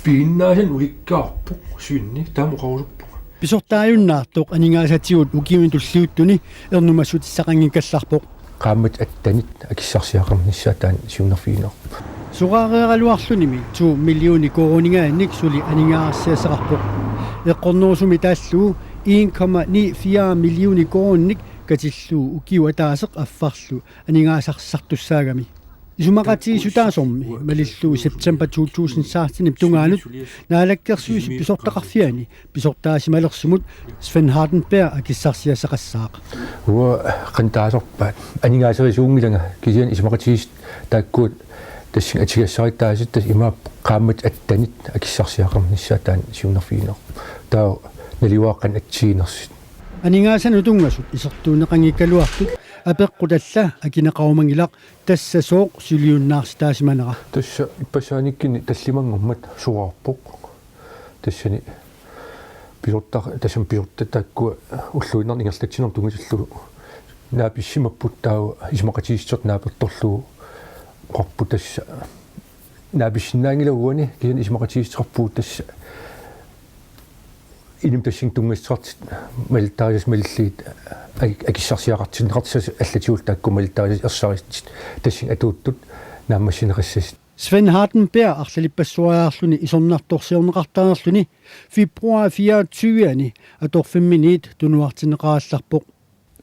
Piinnaasan ulikkaarpuq suinni taamuqarusuppuq pisortaajunnaartoq aningaasatigut ukimin tulliuttuni ernumassutissaqangikallarpoq qaammat attanit akissarsiaqarnissataan siunnerfiinor suqaareeraluarlunimi 2 millioni koroningaannik suli aningaarsiasaqarpoq eqqornorsumi taallugu 1,94 millioni koronnik katilluu ukiu ataaseq affarlu aningaasartussaagami isumaqati sutaasormi malilluu September 2016 tungaanut naalakkersuusi pisortaqarfiani pisortaasimalersimut Sven Hardenberg akissarsiasaqassaaq huwa qantaasorpaat aningaasерisuungilanga kisian isumaqatiis taakkuut tassin atigassarittaasit tas imaap qaammat attanit akissarsiaqarnissataan siunnerfiinor taa naliuaqqan atsiinersit aningaasanu tungasut isertuuneqangikkaluartut apeqqutalla akineqarumangilaq tassasooq suliunnaarstaasimanera tassa ippasaanikkinni tallimangummat suarpoq tassani pisortaq tassam pisortattaakku ulluinner ingerlatsinor tungisullu naapissimapput taa ismaqatiissert naapertorlugu qarpu tassa naapissinnaangilaguani kisan ismaqatiissqarpuut tassa inim tassin tungassart maltaarias malliit akissarsiaqartinneqartissas allatiultaakku maltaarias ersaristit tassin atuuttut naammassineqassas Sven Hardenberg arlalipassuajaarluni isornartorsiorneqartaanerluni februar 24 atorfimminit tunuartineqaallarpoq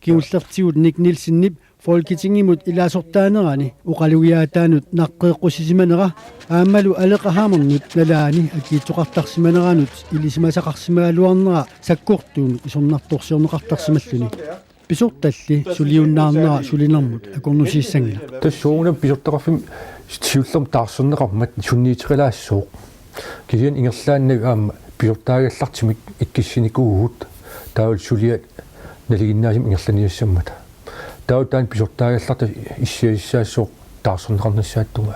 kiullertigut Nick Nielsen Folketingimut ilaasortaanerani uqalugiaataanut naqqeeqqusisimanera aammalu aleqahaamernut nalaani akiitsoqartarsimaneranut ilisimasaqarsimaaluarnera sakkortuunut isornartorsiorneqartarsimalluni pisortalli suliunnaarnera sulinermut akornusiissangila tassuunam pisortaqarfim siullerm taarserneqarmat sunniiterilaassuuq kisian ingerlaanna aama pisortaagallartimik ikkissinikuugut taul suliat naliginnaasim ingerlaniassammata tautaan pisortaagallarta issiaissaassuuq taarserneqarnissaattunga